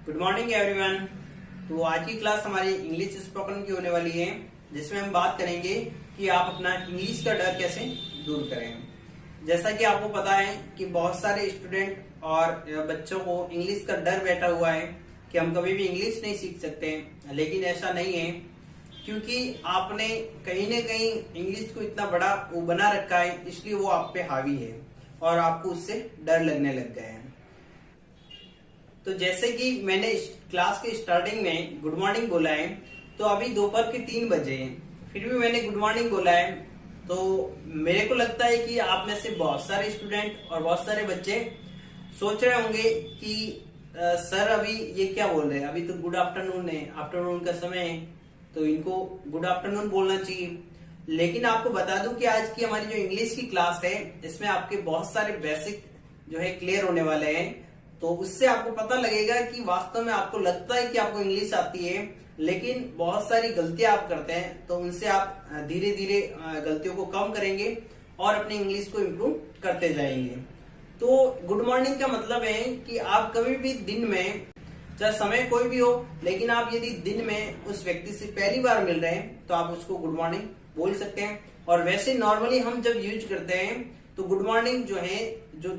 Good morning everyone. तो आज की क्लास हमारी इंग्लिश स्पोकन की होने वाली है, जिसमें हम बात करेंगे कि आप अपना इंग्लिश का डर कैसे दूर करें। जैसा कि आपको पता है कि बहुत सारे स्टूडेंट और बच्चों को इंग्लिश का डर बैठा हुआ है कि हम कभी भी इंग्लिश नहीं सीख सकते, लेकिन ऐसा नहीं है, क्योंकि आपने कहीं न कहीं इंग्लिश को इतना बड़ा वो बना रखा है, इसलिए वो आप पे हावी है और आपको उससे डर लगने लग गया है। तो जैसे कि मैंने क्लास के स्टार्टिंग में गुड मॉर्निंग बोला है, तो अभी दोपहर के 3 बजे हैं, फिर भी मैंने गुड मॉर्निंग बोला है। तो मेरे को लगता है कि आप में से बहुत सारे स्टूडेंट और बहुत सारे बच्चे सोच रहे होंगे कि सर अभी ये क्या बोल रहे हैं, अभी तो गुड आफ्टरनून है, आफ्टरनून का समय है, तो इनको गुड आफ्टरनून बोलना चाहिए। लेकिन आपको बता दूं कि आज की हमारी जो इंग्लिश की क्लास है, इसमें आपके बहुत सारे बेसिक जो है क्लियर होने वाले हैं। तो उससे आपको पता लगेगा कि वास्तव में आपको लगता है कि आपको इंग्लिश आती है, लेकिन बहुत सारी गलतियां आप करते हैं। तो उनसे आप धीरे धीरे गलतियों को कम करेंगे और अपनी इंग्लिश को इम्प्रूव करते जाएंगे। तो गुड मॉर्निंग का मतलब है कि आप कभी भी दिन में, चाहे समय कोई भी हो, लेकिन आप यदि दिन में उस व्यक्ति से पहली बार मिल रहे हैं तो आप उसको गुड मॉर्निंग बोल सकते हैं। और वैसे नॉर्मली हम जब यूज करते हैं तो गुड मॉर्निंग जो है, जो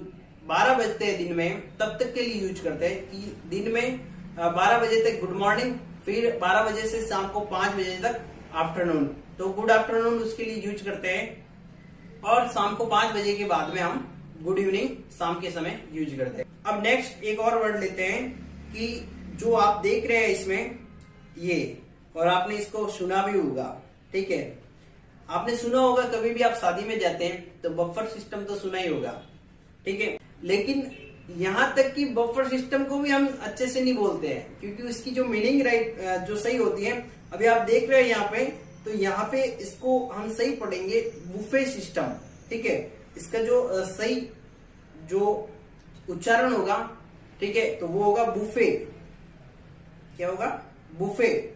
12 बजते हैं दिन में, तब तक के लिए यूज करते हैं कि दिन में 12 बजे तक गुड मॉर्निंग, फिर 12 बजे से शाम को 5 बजे तक आफ्टरनून। तो गुड आफ्टरनून उसके लिए यूज करते हैं और शाम को 5 बजे के बाद में हम गुड इवनिंग शाम के समय यूज करते हैं। अब नेक्स्ट एक और वर्ड लेते हैं कि जो आप देख रहे हैं इसमें ये, और आपने इसको सुना भी होगा, ठीक है। आपने सुना होगा, कभी भी आप शादी में जाते हैं तो बफर सिस्टम तो सुना ही होगा, ठीक है। लेकिन यहां तक कि बफर सिस्टम को भी हम अच्छे से नहीं बोलते हैं, क्योंकि उसकी जो मीनिंग जो सही होती है, अभी आप देख रहे हैं यहाँ पे, तो यहाँ पे इसको हम सही पढ़ेंगे बुफे सिस्टम, ठीक है। इसका जो सही जो उच्चारण होगा, ठीक है, तो वो होगा बुफे। क्या होगा? बुफे,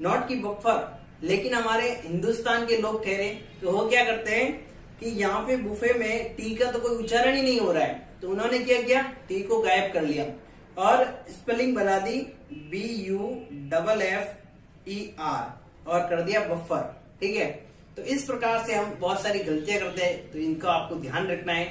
नॉट की बफर। लेकिन हमारे हिंदुस्तान के लोग ठहरे तो वो क्या करते हैं कि यहाँ पे बुफे में टी का तो कोई उच्चारण ही नहीं हो रहा है, तो उन्होंने क्या किया, टी को गायब कर लिया और स्पेलिंग बना दी BUFFER और कर दिया बफर, ठीक है। तो इस प्रकार से हम बहुत सारी गलतियां करते हैं, तो इनका आपको ध्यान रखना है।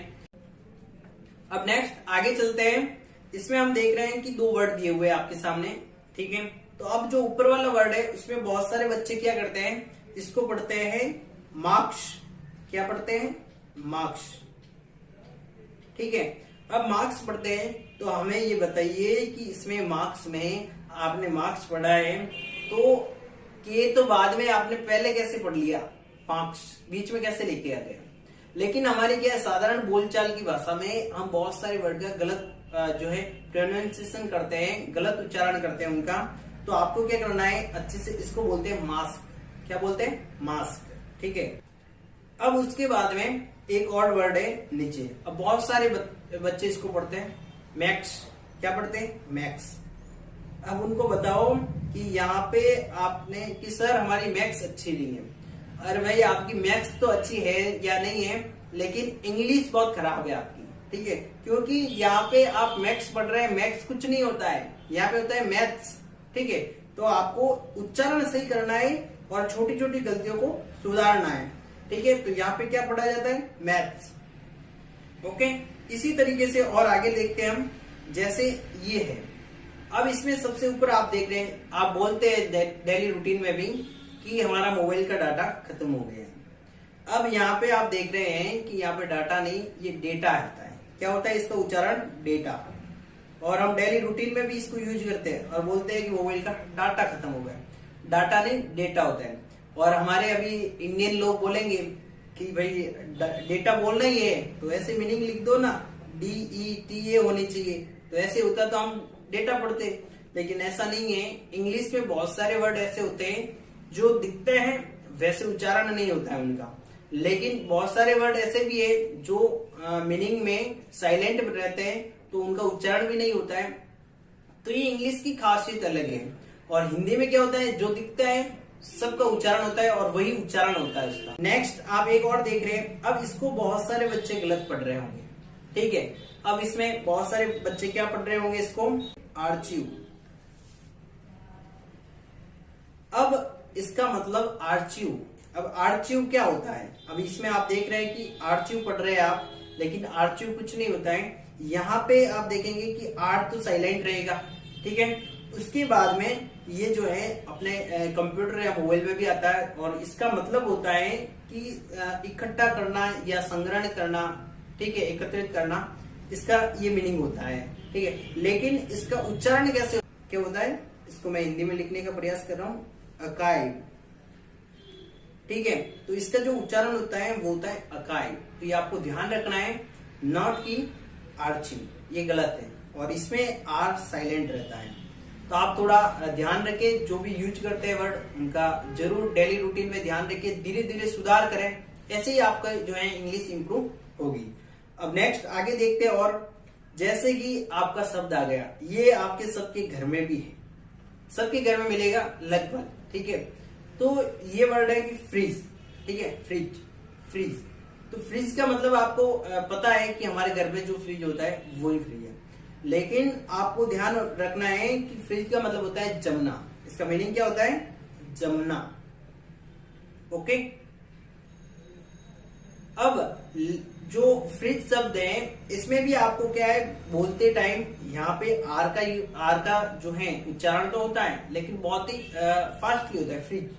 अब नेक्स्ट आगे चलते हैं। इसमें हम देख रहे हैं कि 2 वर्ड दिए हुए हैं आपके सामने, ठीक है। तो अब जो ऊपर वाला वर्ड है, उसमें बहुत सारे बच्चे क्या करते हैं, इसको पढ़ते हैं मार्क्स। क्या पढ़ते हैं? मार्क्स, ठीक है। अब मार्क्स पढ़ते हैं तो हमें ये बताइए कि इसमें मार्क्स में आपने मार्क्स पढ़ा है, तो के तो बाद में आपने पहले कैसे पढ़ लिया, मार्क्स बीच में कैसे लेके आ गया। लेकिन हमारी क्या है, साधारण बोलचाल की भाषा में हम बहुत सारे वर्ड का गलत जो है प्रोनाउंसिएशन करते हैं, गलत उच्चारण करते हैं उनका। तो आपको क्या करना है, अच्छे से इसको बोलते हैं मास्क। क्या बोलते हैं? मास्क, ठीक है। अब उसके बाद में एक और वर्ड है नीचे। अब बहुत सारे बच्चे इसको पढ़ते हैं मैक्स। क्या पढ़ते हैं? मैक्स। अब उनको बताओ कि यहाँ पे आपने कि सर हमारी मैक्स अच्छी नहीं है। अरे भाई, आपकी मैक्स तो अच्छी है या नहीं है, लेकिन इंग्लिश बहुत खराब है आपकी, ठीक है। क्योंकि यहाँ पे आप मैक्स पढ़ रहे हैं, मैक्स कुछ नहीं होता है, यहाँ पे होता है मैथ्स, ठीक है। तो आपको उच्चारण सही करना है और छोटी छोटी गलतियों को सुधारना है, ठीक है। तो यहाँ पे क्या पढ़ा जाता है? Maths, okay. इसी तरीके से और आगे देखते हैं हम, जैसे ये है। अब इसमें सबसे ऊपर आप देख रहे हैं, आप बोलते हैं डेली रूटीन में भी कि हमारा मोबाइल का डाटा खत्म हो गया है। अब यहाँ पे आप देख रहे हैं कि यहाँ पे डाटा नहीं, ये डेटा आता है। क्या होता है इसका उच्चारण? डेटा। और हम डेली रूटीन में भी इसको यूज करते हैं और बोलते हैं कि मोबाइल का डाटा खत्म हो गया। डाटा नहीं, डेटा होता है। और हमारे अभी इंडियन लोग बोलेंगे कि भाई डेटा बोलना ही है, तो ऐसे मीनिंग लिख दो ना, DETA होनी चाहिए, तो ऐसे होता तो हम डेटा पढ़ते। लेकिन ऐसा नहीं है। इंग्लिश में बहुत सारे वर्ड ऐसे होते हैं जो दिखते हैं, वैसे उच्चारण नहीं होता है उनका। लेकिन बहुत सारे वर्ड ऐसे भी है जो मीनिंग में साइलेंट रहते हैं, तो उनका उच्चारण भी नहीं होता है। तो ये इंग्लिश की खासियत अलग है। और हिंदी में क्या होता है, जो दिखता है सबका उच्चारण होता है और वही उच्चारण होता है उसका। नेक्स्ट आप एक और देख रहे हैं। अब इसको बहुत सारे बच्चे गलत पढ़ रहे होंगे, ठीक है। अब इसमें बहुत सारे बच्चे क्या पढ़ रहे होंगे इसको, आर्चिव। अब इसका मतलब आर्चिव। अब आर्चिव क्या होता है? अब इसमें आप देख रहे हैं कि आर्चिव पढ़ रहे हैं आप, लेकिन आर्चिव कुछ नहीं होता है। यहाँ पे आप देखेंगे कि आर तो साइलेंट रहेगा, ठीक है। उसके बाद में ये जो है अपने कंप्यूटर या मोबाइल में भी आता है, और इसका मतलब होता है कि इकट्ठा करना या संग्रहण करना, ठीक है, एकत्रित करना, इसका ये मीनिंग होता है, ठीक है। लेकिन इसका उच्चारण कैसे क्या होता है, इसको मैं हिंदी में लिखने का प्रयास कर रहा हूँ, अकाई, ठीक है। तो इसका जो उच्चारण होता है वो होता है अकाई। तो ये आपको ध्यान रखना है, नॉट की आर्चिव, ये गलत है, और इसमें आर साइलेंट रहता है। तो आप थोड़ा ध्यान रखें, जो भी यूज करते हैं वर्ड उनका जरूर डेली रूटीन में ध्यान रखें, धीरे धीरे सुधार करें, ऐसे ही आपका जो है इंग्लिश इंप्रूव होगी। अब नेक्स्ट आगे देखते हैं, और जैसे कि आपका शब्द आ गया, ये आपके सबके घर में भी है, सबके घर में मिलेगा लगभग, ठीक है। तो ये वर्ड है कि फ्रीज, ठीक है, फ्रिज, फ्रीज। तो फ्रिज का मतलब आपको पता है कि हमारे घर में जो फ्रिज होता है वही फ्रिज है, लेकिन आपको ध्यान रखना है कि फ्रिज का मतलब होता है जमना। इसका मीनिंग क्या होता है? जमना, ओके। अब जो फ्रिज शब्द है, इसमें भी आपको क्या है, बोलते टाइम यहाँ पे आर का जो है उच्चारण तो होता है, लेकिन बहुत ही फास्टली होता है, फ्रिज,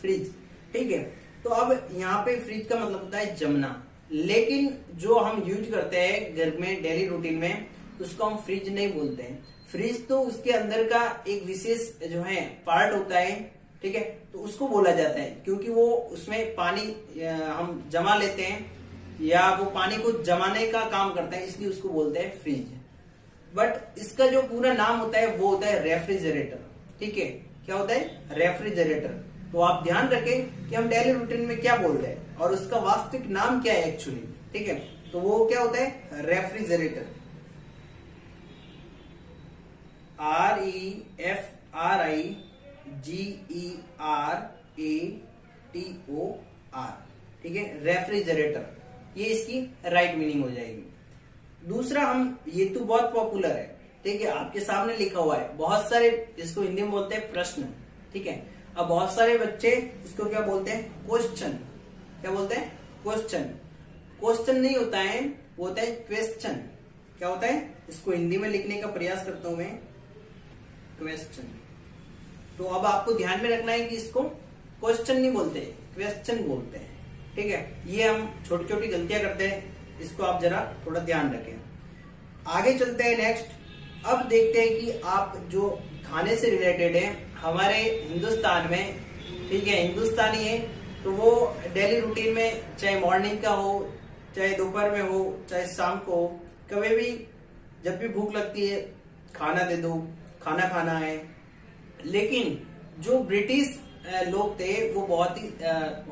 फ्रिज, ठीक है। तो अब यहाँ पे फ्रिज का मतलब होता है जमना, लेकिन जो हम यूज करते हैं घर में डेली रूटीन में, उसको हम फ्रिज नहीं बोलते हैं। फ्रिज तो उसके अंदर का एक विशेष जो है पार्ट होता है, ठीक है, तो उसको बोला जाता है, क्योंकि वो उसमें पानी हम जमा लेते हैं, या वो पानी को जमाने का काम करता है, इसलिए उसको बोलते हैं फ्रिज। बट इसका जो पूरा नाम होता है वो होता है रेफ्रिजरेटर, ठीक है। क्या होता है? रेफ्रिजरेटर। तो आप ध्यान रखें कि हम डेली रूटीन में क्या बोल रहे हैं और उसका वास्तविक नाम क्या है एक्चुअली, ठीक है। तो वो क्या होता है? रेफ्रिजरेटर, REFRIGERATOR, ठीक है, रेफ्रिजरेटर, ये इसकी राइट मीनिंग हो जाएगी। दूसरा, हम ये तो बहुत पॉपुलर है, ठीक है, आपके सामने लिखा हुआ है, बहुत सारे इसको हिंदी में बोलते हैं प्रश्न, ठीक है। अब बहुत सारे बच्चे इसको क्या बोलते हैं? क्वेश्चन। क्या बोलते हैं? क्वेश्चन। क्वेश्चन नहीं होता है, वो होता है क्वेश्चन। क्या होता है? इसको हिंदी में लिखने का प्रयास करता हूं मैं, क्वेश्चन। तो अब आपको ध्यान में रखना है कि इसको क्वेश्चन नहीं बोलते, क्वेश्चन बोलते हैं, ठीक है। ये हम छोटी छोटी गलतियां करते हैं, इसको आप जरा थोड़ा ध्यान रखें। आगे चलते हैं नेक्स्ट। अब देखते हैं कि आप जो खाने से रिलेटेड है हमारे हिंदुस्तान में, ठीक है, हिंदुस्तानी है, तो वो डेली रूटीन में चाहे मॉर्निंग का हो, चाहे दोपहर में हो, चाहे शाम को हो, कभी भी जब भी भूख लगती है खाना दे दो, खाना खाना है। लेकिन जो ब्रिटिश लोग थे वो बहुत ही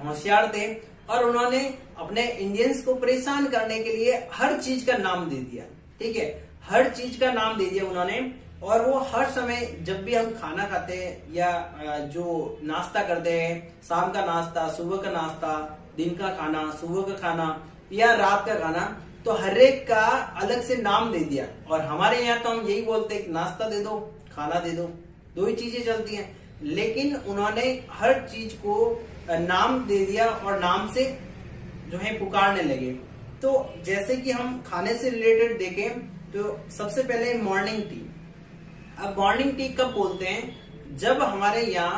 होशियार थे, और उन्होंने अपने इंडियंस को परेशान करने के लिए हर चीज का नाम दे दिया, ठीक है, हर चीज का नाम दे दिया उन्होंने। और वो हर समय जब भी हम खाना खाते हैं या जो नाश्ता करते हैं, शाम का नाश्ता, सुबह का नाश्ता, दिन का खाना, सुबह का खाना या रात का खाना, तो हर एक का अलग से नाम दे दिया। और हमारे यहाँ तो हम यही बोलते हैं कि नाश्ता दे दो, खाना दे दो, दो ही चीजें चलती हैं। लेकिन उन्होंने हर चीज को नाम दे दिया और नाम से जो है पुकारने लगे। तो जैसे कि हम खाने से रिलेटेड देखें तो सबसे पहले मॉर्निंग टी। अब मॉर्निंग टी कब बोलते हैं? जब हमारे यहाँ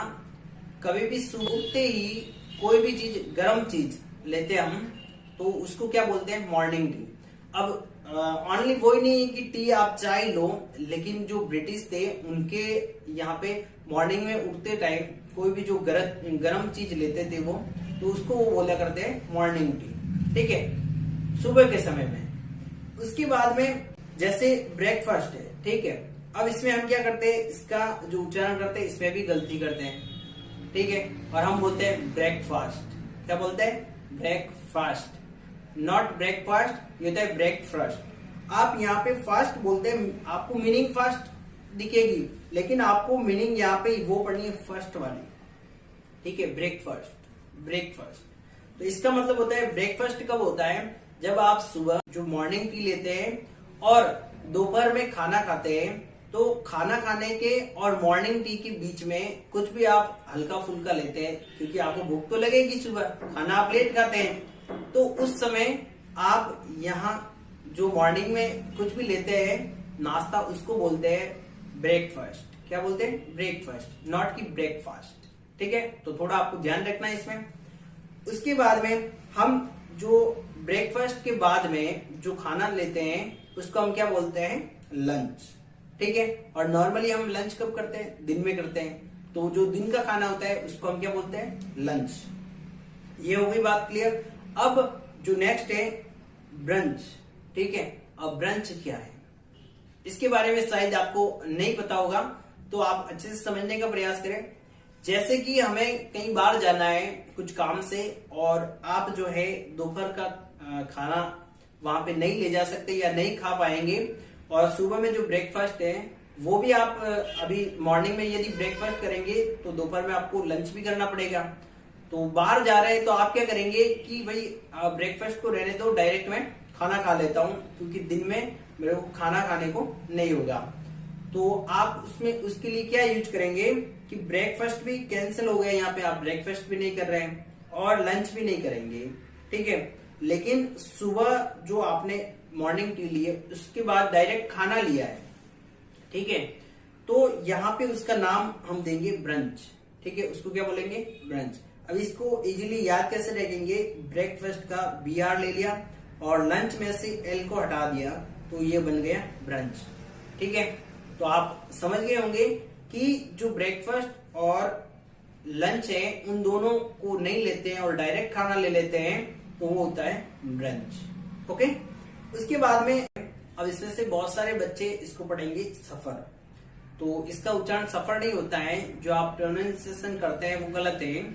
कभी भी सूखते ही कोई भी चीज, गर्म चीज लेते हैं हम, तो उसको क्या बोलते हैं? Morning tea. अब ऑनली वो ही नहीं है कि टी आप चाय लो, लेकिन जो ब्रिटिश थे उनके यहाँ पे मॉर्निंग में उठते टाइम कोई भी जो गर्म चीज लेते थे वो, तो उसको वो बोला करते हैं मॉर्निंग टी, ठीक है, सुबह के समय में। उसके बाद में जैसे ब्रेकफास्ट है, ठीक है। अब इसमें हम क्या करते हैं? इसका जो उच्चारण करते हैं इसमें भी गलती करते हैं, ठीक है, और हम बोलते हैं ब्रेकफास्ट। क्या बोलते हैं? ब्रेकफास्ट, नॉट ब्रेकफास्ट, ये होता है ब्रेकफास्ट। आप यहाँ पे फास्ट बोलते हैं, आपको मीनिंग फास्ट दिखेगी, लेकिन आपको मीनिंग यहाँ पे वो पढ़नी है फर्स्ट वाली, ठीक है, ब्रेकफास्ट, ब्रेकफास्ट। तो इसका मतलब होता है ब्रेकफास्ट कब होता है? जब आप सुबह जो मॉर्निंग टी लेते हैं और दोपहर में खाना खाते हैं, तो खाना खाने के और मॉर्निंग टी के बीच में कुछ भी आप हल्का फुल्का लेते हैं, क्योंकि आपको भूख तो लगेगी, सुबह खाना आप लेट खाते हैं, तो उस समय आप यहाँ जो मॉर्निंग में कुछ भी लेते हैं नाश्ता, उसको बोलते हैं ब्रेकफास्ट। क्या बोलते हैं? ब्रेकफास्ट, नॉट की ब्रेकफास्ट। ठीक है, तो थोड़ा आपको ध्यान रखना है इसमें। उसके बाद में हम जो ब्रेकफास्ट के बाद में जो खाना लेते हैं उसको हम क्या बोलते हैं? लंच। ठीक है, और नॉर्मली हम लंच कब करते हैं? दिन में करते हैं। तो जो दिन का खाना होता है उसको हम क्या बोलते हैं? लंच। ये हो गई बात क्लियर। अब जो नेक्स्ट है ब्रंच। ठीक है, अब ब्रंच क्या है इसके बारे में शायद आपको नहीं पता होगा, तो आप अच्छे से समझने का प्रयास करें। जैसे कि हमें कहीं बाहर जाना है कुछ काम से, और आप जो है दोपहर का खाना वहां पे नहीं ले जा सकते या नहीं खा पाएंगे, और सुबह में जो ब्रेकफास्ट है वो भी आप अभी मॉर्निंग में यदि ब्रेकफास्ट करेंगे तो दोपहर में आपको लंच भी करना पड़ेगा। तो बाहर जा रहे हैं तो आप क्या करेंगे कि भाई ब्रेकफास्ट को रहने दो, डायरेक्ट मैं खाना खा लेता हूँ, क्योंकि दिन में मेरे को खाना खाने को नहीं होगा। तो आप उसमें उसके लिए क्या यूज करेंगे कि ब्रेकफास्ट भी कैंसिल हो गया, यहाँ पे आप ब्रेकफास्ट भी नहीं कर रहे हैं और लंच भी नहीं करेंगे। ठीक है, लेकिन सुबह जो आपने मॉर्निंग टी लिए उसके बाद डायरेक्ट खाना लिया है, ठीक है, तो यहाँ पे उसका नाम हम देंगे ब्रंच। ठीक है, उसको क्या बोलेंगे? ब्रंच। अब इसको इजीली याद कैसे रखेंगे? ब्रेकफास्ट का BR ले लिया और लंच में से L को हटा दिया, तो ये बन गया ब्रंच। ठीक है, तो आप समझ गए होंगे कि जो ब्रेकफास्ट और लंच है उन दोनों को नहीं लेते हैं और डायरेक्ट खाना ले लेते हैं, तो वो होता है ब्रंच। ओके, उसके बाद में अब इसमें से बहुत सारे बच्चे इसको पढ़ेंगे सफर। तो इसका उच्चारण सफर नहीं होता है, जो आप प्रोनाउंसिएशन करते हैं वो गलत है।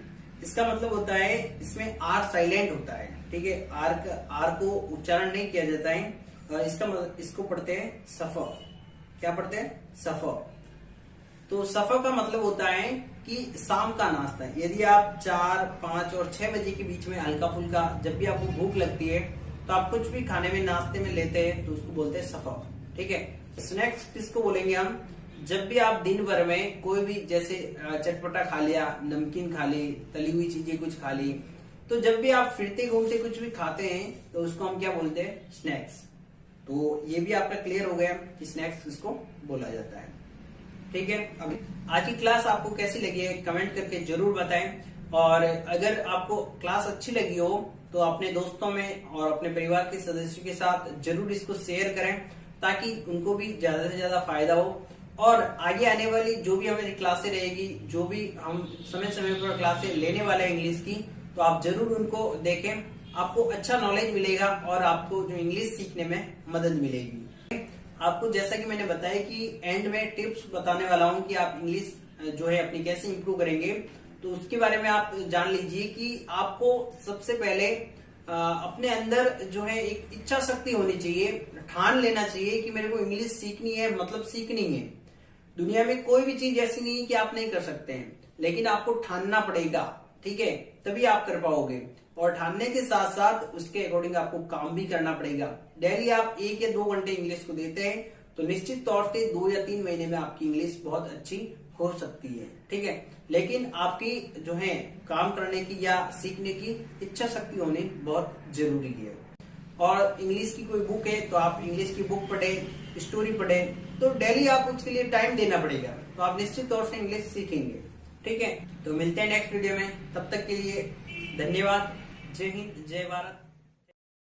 इसका मतलब होता है इसमें R साइलेंट होता है। ठीक है, R को उच्चारण नहीं किया जाता है, इसको पढ़ते हैं सफर। क्या पढ़ते हैं? सफर। तो सफर का मतलब होता है कि शाम का नाश्ता। यदि आप 4, 5 और 6 बजे के बीच में हल्का फुल्का, जब भी आपको भूख लगती है तो आप कुछ भी खाने में नाश्ते में लेते हैं, तो उसको बोलते हैं सफर। ठीक है, स्नैक्स किसको बोलेंगे हम? जब भी आप दिन भर में कोई भी जैसे चटपटा खा लिया, नमकीन खा ली, तली हुई चीजें कुछ खा ली, तो जब भी आप फिरते घूमते कुछ भी खाते हैं तो उसको हम क्या बोलते हैं? स्नैक्स। तो ये भी आपका क्लियर हो गया कि स्नैक्स किसको बोला जाता है। ठीक है, अभी आज की क्लास आपको कैसी लगी है कमेंट करके जरूर बताएं, और अगर आपको क्लास अच्छी लगी हो तो अपने दोस्तों में और अपने परिवार के सदस्यों के साथ जरूर इसको शेयर करें, ताकि उनको भी ज्यादा से ज्यादा फायदा हो। और आगे आने वाली जो भी हमारी क्लासें रहेगी, जो भी हम समय समय पर क्लासें लेने वाले हैं इंग्लिश की, तो आप जरूर उनको देखें। आपको अच्छा नॉलेज मिलेगा और आपको जो इंग्लिश सीखने में मदद मिलेगी। आपको जैसा कि मैंने बताया कि एंड में टिप्स बताने वाला हूं कि आप इंग्लिश जो है अपनी कैसे इंप्रूव करेंगे, तो उसके बारे में आप जान लीजिए कि आपको सबसे पहले अपने अंदर जो है एक इच्छा शक्ति होनी चाहिए। ठान लेना चाहिए कि मेरे को इंग्लिश सीखनी है, मतलब सीखनी है। दुनिया में कोई भी चीज ऐसी नहीं है कि आप नहीं कर सकते हैं, लेकिन आपको ठानना पड़ेगा। ठीक है, तभी आप कर पाओगे, और ठानने के साथ साथ उसके अकॉर्डिंग आपको काम भी करना पड़ेगा। डेली आप 1 या 2 घंटे इंग्लिश को देते हैं तो निश्चित तौर से 2 या 3 महीने में आपकी इंग्लिश बहुत अच्छी हो सकती है। ठीक है, लेकिन आपकी जो है काम करने की या सीखने की इच्छा शक्ति होनी बहुत जरूरी है। और इंग्लिश की कोई बुक है तो आप इंग्लिश की बुक पढ़े, स्टोरी पढ़े, तो डेली आप उसके लिए टाइम देना पड़ेगा, तो आप निश्चित तौर से इंग्लिश सीखेंगे। ठीक है, तो मिलते हैं नेक्स्ट वीडियो में, तब तक के लिए धन्यवाद। जय हिंद, जय भारत।